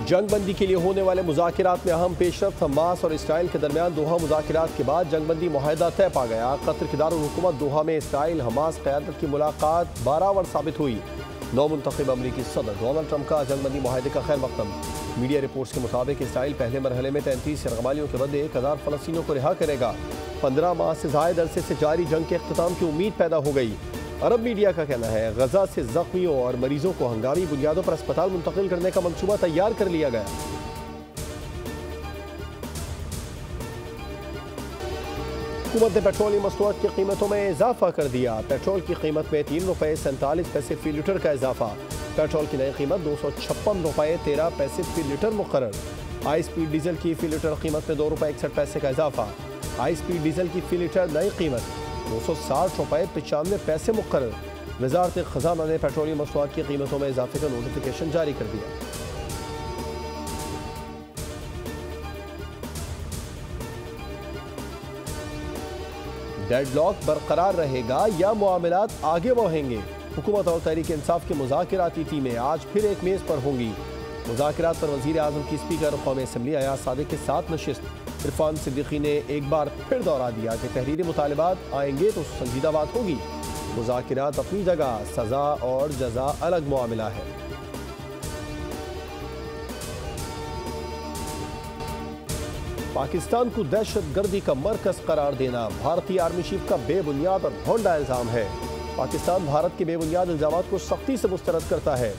जंगबंदी के लिए होने वाले मुज़ाकिरात में अहम पेशरफ्त हमास और इसराइल के दरमियान दोहा मुज़ाकिरात के बाद जंगबंदी मुआहदा तय पा गया। कतर की दारुल हुकूमत दोहा में इसराइल हमास क़यादत की मुलाकात बारावर साबित हुई। नौमुंतखब अमरीकी सदर डोनाल्ड ट्रंप का जंगबंदी मुआहदे का खैर मकदम। मीडिया रिपोर्ट्स के मुताबिक इसराइल पहले मरहले में 33 यरगमालियों के बदले 1000 फ़लस्तीनियों को रिहा करेगा। 15 माह से ज़ायद अरसे से जारी जंग के अख्ताम की उम्मीद पैदा हो गई। अरब मीडिया का कहना है गजा से जख्मियों और मरीजों को हंगामी बुनियादों पर अस्पताल मुंतकिल करने का मंसूबा तैयार कर लिया गया। हुकूमत ने पेट्रोलियम मसनूआत की कीमतों में इजाफा कर दिया। पेट्रोल की कीमत में 3 रुपये 47 पैसे फी लीटर का इजाफा। पेट्रोल की नई कीमत 256 रुपये 13 पैसे फी लीटर मुकर्रर। हाई स्पीड डीजल की फी लीटर कीमत में 2 रुपये 61 पैसे का इजाफा। हाई स्पीड डीजल की फी लीटर नई कीमत 260 रुपये 95 पैसे मुकर्रर। वजारत खजाना ने पेट्रोलियम मसनूआत की कीमतों में इजाफे का नोटिफिकेशन जारी कर दिया। डेडलॉक बरकरार रहेगा या मामलात आगे बढ़ेंगे। हुकूमत और तहरीक इंसाफ की मुज़ाकिराती टीमें आज फिर एक मेज़ पर होंगी। मुज़ाकिरात पर वज़ीर आज़म की स्पीकर कौमी असम्बली अयाज सादिक के साथ नशिस्त इरफान सिद्दीकी ने एक बार फिर दोहरा दिया कि तहरीरी मुतालबात आएंगे तो संजीदा बात होगी। मुज़ाकिरात अपनी जगह, सज़ा और जज़ा अलग मामला है। पाकिस्तान को दहशतगर्दी का मरकज करार देना भारतीय आर्मी चीफ का बेबुनियाद और भोंडा इल्जाम है। पाकिस्तान भारत के बेबुनियाद इल्जामात को सख्ती से मुस्तरद करता है।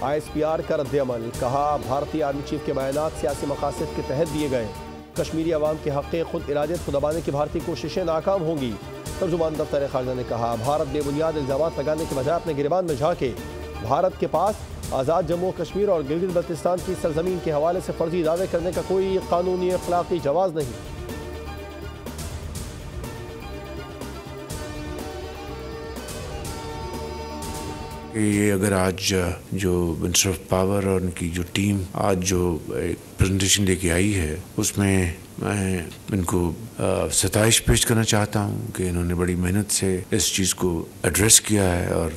ISPR का रद्द-ए-अमल, कहा भारतीय आर्मी चीफ के बयानात सियासी मकासद के तहत दिए गए। कश्मीरी अवाम के हक़ खुद इरादत को दबाने की भारतीय कोशिशें नाकाम होंगी। तर्जुमान दफ्तर खारजा ने कहा भारत बेबुनियाद इल्जामात लगाने के बजाय अपने गिरबान में झांके। भारत के पास आज़ाद जम्मू कश्मीर और गिलगित बल्तिस्तान की सरजमीन के हवाले से फर्जी दावे करने का कोई कानूनी अखलाकी जवाज़ नहीं। ये अगर आज जो मिनिस्टर ऑफ पावर और उनकी जो टीम आज जो एक प्रेजेंटेशन लेके आई है उसमें मैं इनको सताइश पेश करना चाहता हूँ कि इन्होंने बड़ी मेहनत से इस चीज़ को एड्रेस किया है और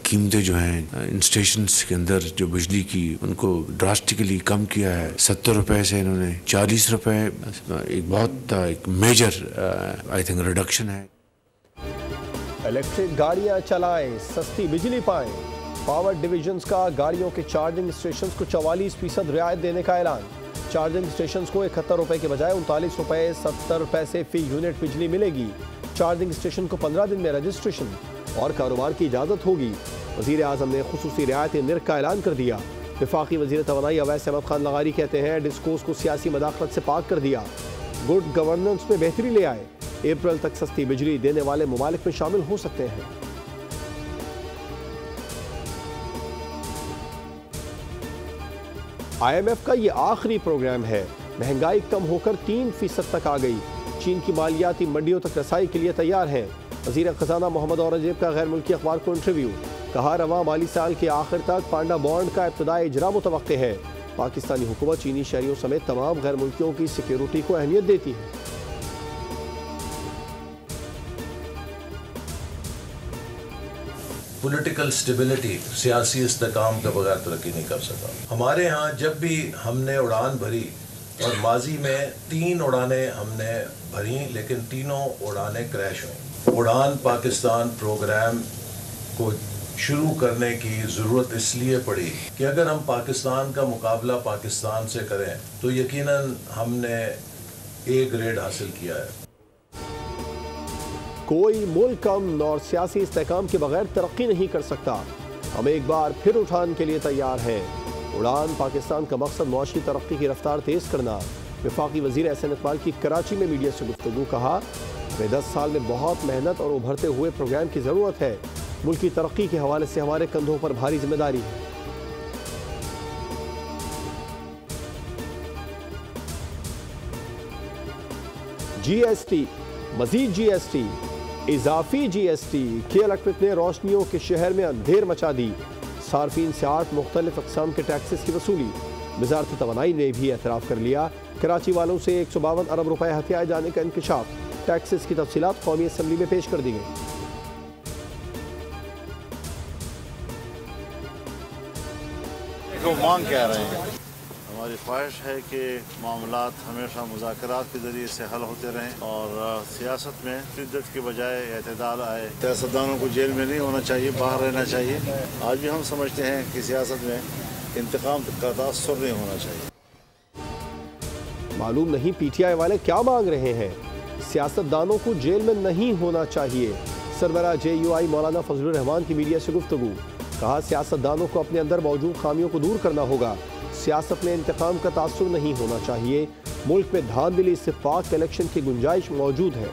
कीमतें जो हैं इन स्टेशंस के अंदर जो बिजली की उनको ड्रास्टिकली कम किया है। 70 रुपये से इन्होंने 40 रुपये, एक बहुत एक मेजर आई थिंक रिडक्शन है। इलेक्ट्रिक गाड़ियां चलाएं, सस्ती बिजली पाएं। पावर डिविजन्स का गाड़ियों के चार्जिंग स्टेशंस को 44% रियायत देने का ऐलान। चार्जिंग स्टेशंस को 71 रुपये के बजाय 39 रुपये 70 पैसे फी यूनिट बिजली मिलेगी। चार्जिंग स्टेशन को 15 दिन में रजिस्ट्रेशन और कारोबार की इजाज़त होगी। वज़ीर आज़म ने खुसूसी रियायत निर्ख का ऐलान कर दिया। वफाकी वज़ीर तवानाई अवैस अहमद खान लगारी कहते हैं डिस्कोर्स को सियासी मदाखलत से पाक कर दिया, गुड गवर्नेंस में बेहतरी ले आए। अप्रैल तक सस्ती बिजली देने वाले ममालिक में शामिल हो सकते हैं। IMF का ये आखिरी प्रोग्राम है। महंगाई कम होकर 3% तक आ गई। चीन की मालियाती मंडियों तक रसाई के लिए तैयार है। वज़ीर खजाना मोहम्मद औरंगजेब का गैर मुल्की अखबार को इंटरव्यू, कहा रवां माली साल के आखिर तक पांडा बॉन्ड का इब्तदाई इजरा मुतवक्के है। पाकिस्तानी हुकूमत चीनी शहरियों समेत तमाम गैर मुल्कियों की सिक्योरिटी को अहमियत देती है। पॉलिटिकल स्टेबिलिटी, सियासी इस्तेकाम के बगैर तरक्की नहीं कर सका। हमारे यहाँ जब भी हमने उड़ान भरी और माजी में 3 उड़ानें हमने भरी लेकिन तीनों उड़ानें क्रैश हुई। उड़ान पाकिस्तान प्रोग्राम को शुरू करने की ज़रूरत इसलिए पड़ी कि अगर हम पाकिस्तान का मुकाबला पाकिस्तान से करें तो यकीनन हमने A ग्रेड हासिल किया है। कोई मुल्क अमन और सियासी इस्तेकाम के बगैर तरक्की नहीं कर सकता। हम एक बार फिर उठान के लिए तैयार हैं। उड़ान पाकिस्तान का मकसद मुआशी तरक्की की रफ्तार तेज़ करना। वफाकी वज़ीर एहसन इकबाल की कराची में मीडिया से गुफ्तगू, कहा हमें 10 साल में बहुत मेहनत और उभरते हुए प्रोग्राम की ज़रूरत है। मुल्क की तरक्की के हवाले से हमारे कंधों पर भारी जिम्मेदारी है। GST, मजीद GST, इजाफी GST। के इलेक्ट्रिक ने रोशनियों के शहर में अंधेर मचा दी। सार्फिन से 8 मुख्तलिफ अक़साम के टैक्सेस की वसूली। वज़ारत तवानाई ने भी एतराफ़ कर लिया। कराची वालों से 152 अरब रुपए हथियाए जाने का इंकशाफ। टैक्सेस की तफसीलात कौमी असम्बली में पेश कर दी गई। मांग क्या रहे हैं हमारी ख्वाहिश है कि मामलात हमेशा मुज़ाकरात के ज़रिए से हल होते रहें और सियासत में शिद्दत के बजाय एतदाल आए। सियासतदानों को जेल में नहीं होना चाहिए, बाहर रहना चाहिए। आज भी हम समझते हैं कि सियासत में इंतकाम का तासुर नहीं होना चाहिए। मालूम नहीं पीटीआई वाले क्या मांग रहे हैं। सियासतदानों को जेल में नहीं होना चाहिए। सरबराह JUI मौलाना फजलुर रहमान की मीडिया से गुफ्तगू। कहा सियासतदानों को अपने अंदर मौजूद खामियों को दूर करना होगा। सियासत में इंतकाम का तासुर नहीं होना चाहिए। मुल्क में धांधली से पाक इलेक्शन की गुंजाइश मौजूद है।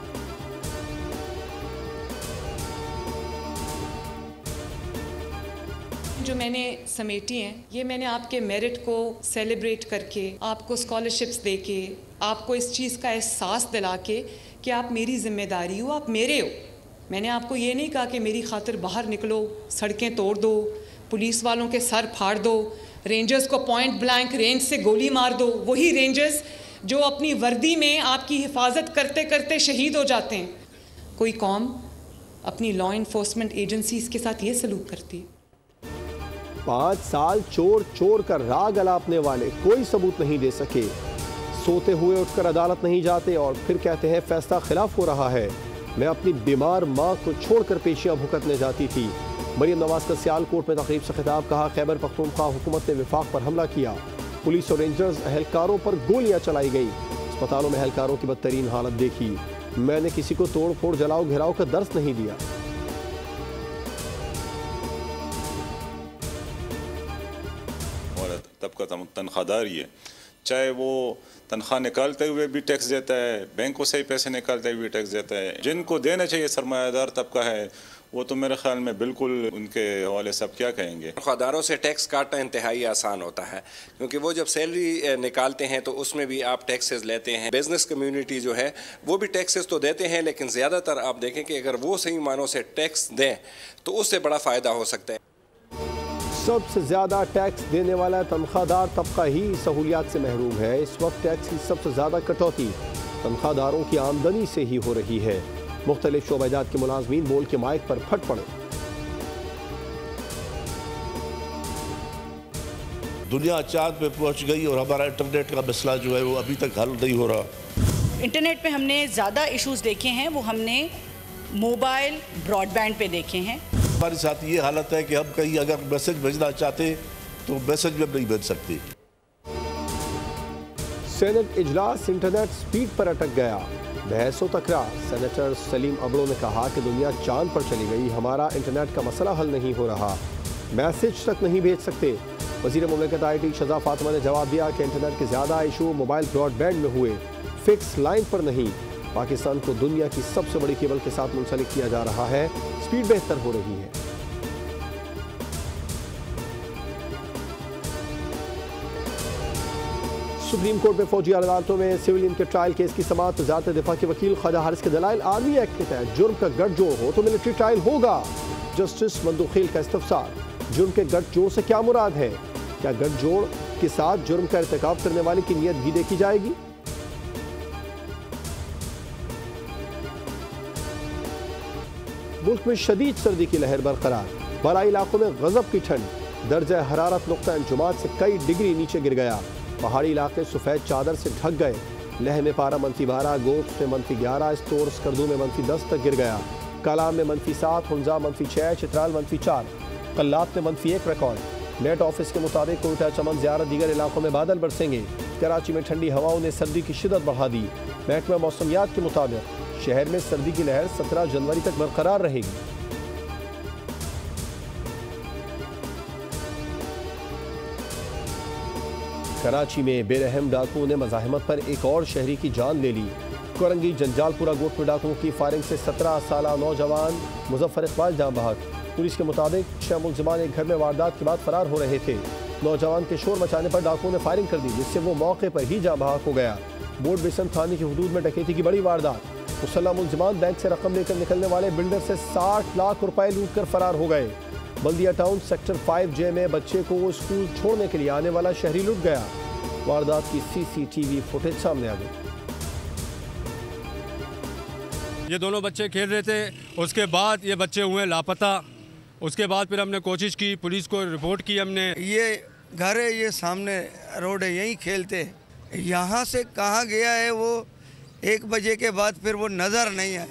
जो मैंने समेटी हैं ये मैंने आपके मेरिट को सेलिब्रेट करके, आपको स्कॉलरशिप्स देके, आपको इस चीज़ का एहसास दिला के कि आप मेरी जिम्मेदारी हो, आप मेरे हो। मैंने आपको ये नहीं कहा कि मेरी खातिर बाहर निकलो, सड़कें तोड़ दो, पुलिस वालों के सर फाड़ दो, रेंजर्स को पॉइंट ब्लैंक रेंज से गोली मार दो। वही रेंजर्स जो अपनी वर्दी में आपकी हिफाजत करते करते शहीद हो जाते हैं। कोई कौम अपनी लॉ इन्फोर्समेंट एजेंसीज के साथ ये सलूक करती है। 5 साल चोर चोर का राग अलापने वाले कोई सबूत नहीं दे सके। सोते हुए उठकर अदालत नहीं जाते और फिर कहते हैं फैसला खिलाफ हो रहा है। मैं अपनी बीमार माँ को छोड़कर पेशियां भुगतने जाती थी। मरियम नवाज का सियालकोट में तकरीब से खिताब। कहा खैबर पख्तूनख्वा हुकूमत ने विफाक पर हमला किया। पुलिस और रेंजर्स एहलकारों पर गोलियां चलाई गई। अस्पतालों में एहलकारों की बदतरीन हालत देखी। मैंने किसी को तोड़ फोड़ जलाओ घिराव का दर्स नहीं दिया। तबका तनख्वाहदारी है, चाहे वो तनख्वाह निकालते हुए भी टैक्स देता है, बैंकों से ही पैसे निकालते हुए टैक्स देता है। जिनको देना चाहिए सरमायादार तबका है वो तो मेरे ख्याल में बिल्कुल उनके हवाले सब क्या कहेंगे। तनख्वाहदारों से टैक्स काटना इंतहाई आसान होता है क्योंकि वो जब सैलरी निकालते हैं तो उसमें भी आप टैक्सेस लेते हैं। बिजनेस कम्युनिटी जो है वो भी टैक्सेस तो देते हैं, लेकिन ज़्यादातर आप देखें कि अगर वो सही मानों से टैक्स दें तो उससे बड़ा फ़ायदा हो सकता है। सबसे ज्यादा टैक्स देने वाला तनख्वाहदार तबका ही सहूलियात से महरूम है। इस वक्त टैक्स की सबसे ज्यादा कटौती तनख्वाहदारों की आमदनी से ही हो रही है। मुख्तलिफ शोबाजात के मुलाजमीन बोल के माइक पर फट पड़े। दुनिया चांद पे पहुंच गई और हमारा इंटरनेट का मसला जो है वो अभी तक हल नहीं हो रहा। इंटरनेट पे हमने ज़्यादा इश्यूज देखे हैं, वो हमने मोबाइल ब्रॉडबैंड पे देखे हैं। हमारे साथ ये हालत है कि हम कहीं अगर मैसेज भेजना चाहते तो मैसेज में नहीं भेज सकते। सेनेट इजलास इंटरनेट स्पीड पर अटक गया। बहसों तकरार। सेनेटर सलीम अबड़ो ने कहा कि दुनिया चांद पर चली गई, हमारा इंटरनेट का मसला हल नहीं हो रहा, मैसेज तक नहीं भेज सकते। वज़ीर मुमलिकत IT शज़ा फातिमा ने जवाब दिया कि इंटरनेट के ज़्यादा इशू मोबाइल ब्रॉडबैंड में हुए, फिक्स लाइन पर नहीं। पाकिस्तान को दुनिया की सबसे बड़ी केबल के साथ मुंसलिक किया जा रहा है, स्पीड बेहतर हो रही है। सुप्रीम कोर्ट में फौजी अदालतों में सिविलियन के ट्रायल केस की समाअत। वज़ारत दिफा के वकील ख्वाजा हारिस के दलाइल आर्मी एक्ट के तहत जुर्म का गठजोड़ हो तो मिलिट्री ट्रायल होगा। जस्टिस मंदुखेल का इस्तफसार। जुर्म के गठजोड़ से क्या मुराद है? क्या गठजोड़ के साथ जुर्म का इर्तिकाब करने वाले की नीयत भी देखी जाएगी? मुल्क में शदीद सर्दी की लहर बरकरार। बालाई इलाकों में गजब की ठंड। दर्जा हरारत नुक्ता अंजुमात से कई डिग्री नीचे गिर गया। पहाड़ी इलाके सफ़ेद चादर से ढक गए। लह में पारा -12, गोप्स में -11, स्टोर स्कर्दू में -10 तक गिर गया। कलाम में -7, हुंजा -6, चित्राल -4, कल्लात में -1 रिकॉर्ड। नेट ऑफिस के मुताबिक कोयटा, चमन, ज़ियारत दीगर इलाकों में बादल बरसेंगे। कराची में ठंडी हवाओं ने सर्दी की शिदत बढ़ा दी। महकमा मौसमियात के मुताबिक शहर में सर्दी की लहर 17 जनवरी तक बरकरार रहेगी। कराची में बेरहम डाकुओं ने मज़ाहमत पर एक और शहरी की जान ले ली। कोरंगी जंजालपुरा गोट में डाकुओं की फायरिंग से 17 साला नौजवान मुजफ्फर इकबाल जान बहक। पुलिस के मुताबिक 6 मुलजिमान एक घर में वारदात के बाद फरार हो रहे थे। नौजवान के शोर मचाने पर डाकुओं ने फायरिंग कर दी, जिससे वो मौके पर ही जान बहक हो गया। बोर्ड बेसन थाने की हुदूद में डकैती की बड़ी वारदात। मुसल्लम मुलजिमान बैंक से रकम लेकर निकलने वाले बिल्डर से 60 लाख रुपए लूट कर फरार हो गए। बल्दिया टाउन सेक्टर 5J में बच्चे को स्कूल छोड़ने के लिए आने वाला शहरी लुट गया। वारदात की CCTV फुटेज सामने आ गई। ये दोनों बच्चे खेल रहे थे, उसके बाद ये बच्चे हुए लापता। उसके बाद फिर हमने कोशिश की, पुलिस को रिपोर्ट की हमने। ये घर है, ये सामने रोड है, यहीं खेलते हैं। यहाँ से कहाँ गया है वो 1 बजे के बाद फिर वो नज़र नहीं आया।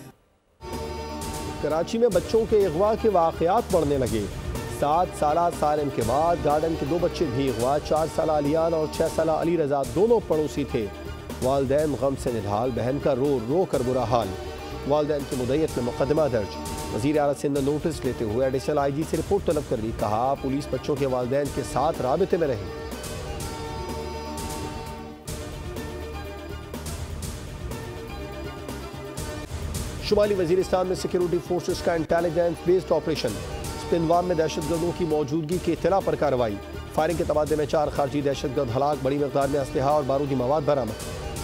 कराची में बच्चों के अगवा के वाक़यात बढ़ने लगे। 7 साल सालिम के बाद गार्डन के 2 बच्चे भी अगवा। 4 साल अलियान और 6 साल अली रजा दोनों पड़ोसी थे। वालिदैन गम से निढाल, बहन का रो रो कर बुरा हाल। वालिदैन की मुद्दत में मुकदमा दर्ज। वज़ीर आला सिंध ने नोटिस लेते हुए एडिशनल IG से रिपोर्ट तलब कर ली। कहा पुलिस बच्चों के वालिदैन के साथ राबिते में रहे। शुमाली वजीरिस्तान में सिक्योरिटी फोर्सेस का इंटेलिजेंस बेस्ड ऑपरेशन। स्पिनवार में दहशतगर्दों की मौजूदगी की इत्तला पर कार्रवाई। फायरिंग के तबादले में 4 खारजी दहशतगर्द हलाक। बड़ी मकदार में असलहा और बारूदी मवाद बरामद।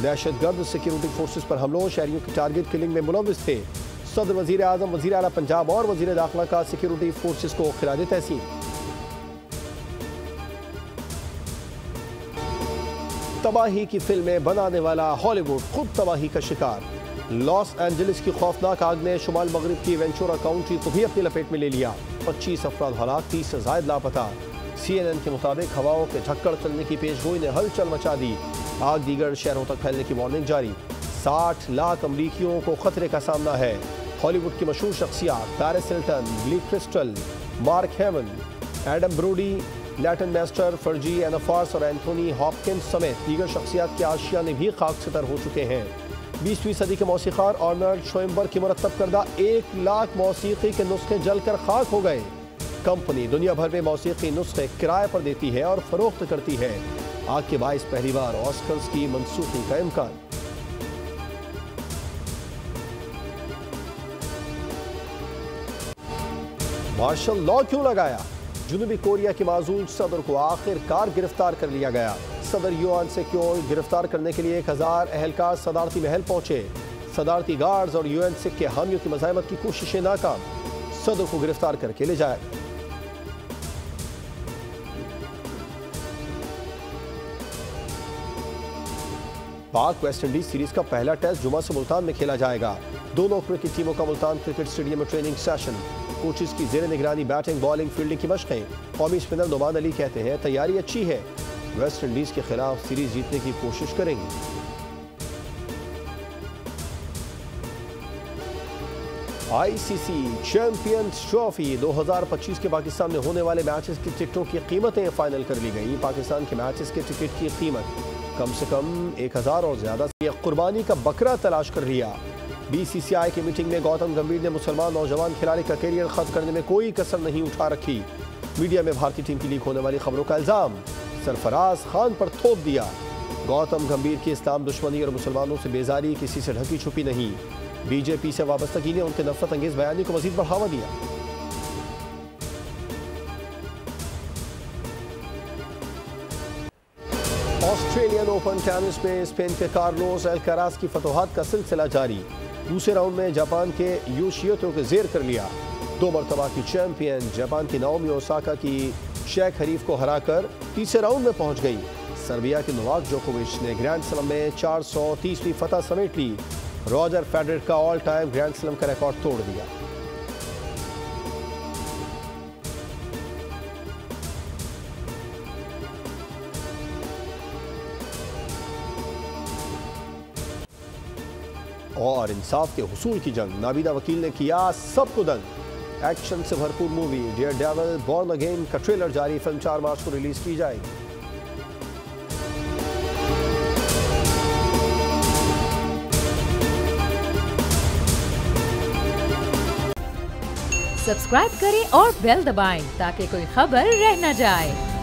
दहशतगर्द सिक्योरिटी फोर्सेस पर हमलों, शहरियों की टारगेट किलिंग में मुलव्विस थे। सदर, वजीर आजम, वजीर आला पंजाब और वजीर दाखिला का सिक्योरिटी फोर्सेस को खिराज तहसीन। तबाही की फिल्में बनाने वाला हॉलीवुड खुद तबाही का शिकार। लॉस एंजलिस की खौफनाक आग ने शुमाल मगरिब की वेंचुरा काउंटी को भी अपनी लपेट में ले लिया। 25 अफराद हलाक, 30 से ज्यादा लापता। CNN के मुताबिक हवाओं के झक्कड़ चलने की पेशगोई ने हलचल मचा दी। आग दीगर शहरों तक फैलने की वार्निंग जारी। 60 लाख अमरीकियों को खतरे का सामना है। हॉलीवुड की मशहूर शख्सियात पेरिस हिल्टन, बिली क्रिस्टल, मार्क हेमन, एडम ब्रोडी, लैटन मास्टर, फर्जी एनाफार्स और एंथोनी हॉपकिंस समेत दीगर शख्सियात के आशियाने भी खाक सतर हो चुके हैं। 20वीं सदी के मौसीकार आर्नल्ड शोएम्बर्ग की मुरतब करदा 1 लाख मौसीकी के नुस्खे जलकर खाक हो गए। कंपनी दुनिया भर में मौसीकी नुस्खे किराए पर देती है और फरोख्त करती है। आग के बाइस पहली बार ऑस्कर्स की मनसूखी का इम्कान। मार्शल लॉ क्यों लगाया? जुनूबी कोरिया के माजूल सदर को आखिरकार गिरफ्तार कर लिया गया। सदर युआन से क्यों गिरफ्तार करने के लिए 1000 एहलकार सदारती महल पहुंचे। सदारती गार्ड्स और UN सिख के हामियों की मज़ाहमत की कोशिशें नाकाम। सदर को गिरफ्तार करके ले जाया। पाक वेस्ट इंडीज सीरीज का पहला टेस्ट जुमा से मुल्तान में खेला जाएगा। दोनों क्रिकेट टीमों का मुल्तान क्रिकेट स्टेडियम में ट्रेनिंग सेशन। कोचेस की जेर निगरानी बैटिंग, बॉलिंग, फील्डिंग की मशक़ें। कौमी स्पिनर नुमान अली कहते हैं तैयारी अच्छी है, वेस्ट इंडीज के खिलाफ सीरीज जीतने की कोशिश करेंगे। ICC चैंपियंस ट्रॉफी 2025 के पाकिस्तान में होने वाले मैचेस की टिकटों की कीमतें फाइनल कर ली गई। पाकिस्तान के मैचेस के टिकट की कीमत कम से कम 1000 और ज्यादा कुर्बानी का बकरा तलाश कर लिया। BCCI की मीटिंग में गौतम गंभीर ने मुसलमान नौजवान खिलाड़ी का करियर खत्म करने में कोई कसर नहीं उठा रखी। मीडिया में भारतीय टीम की लीक होने वाली खबरों का इल्जाम सरफराज खान पर थोप दिया। गौतम गंभीर की इस्लाम दुश्मनी और मुसलमानों से बेजारी किसी से ढकी छुपी नहीं। BJP से वाबस्तगी ने उनके नफरत अंगेज बयानी को मजीद बढ़ावा दिया। ऑस्ट्रेलियन ओपन टेनिस में स्पेन के कार्लोस अल्काराज की फतोहात का सिलसिला जारी। दूसरे राउंड में जापान के योशितो को जेर कर लिया। 2 मरतबा की चैंपियन जापान की नाओमी ओसाका की शेख हरीफ को हराकर तीसरे राउंड में पहुंच गई। सर्बिया के नोवाक जोकोविच ने ग्रैंड स्लैम में 430वीं फतह समेट ली। रॉजर फेडरर का ऑल टाइम ग्रैंड स्लैम का रिकॉर्ड तोड़ दिया। और इंसाफ के हुसूल की जंग, नाबीना वकील ने किया सबको दंग। एक्शन से भरपूर movie Daredevil born again का ट्रेलर जारी। फिल्म 4 मार्च को रिलीज की जाएगी। सब्सक्राइब करें और बेल दबाएं ताकि कोई खबर रह न जाए।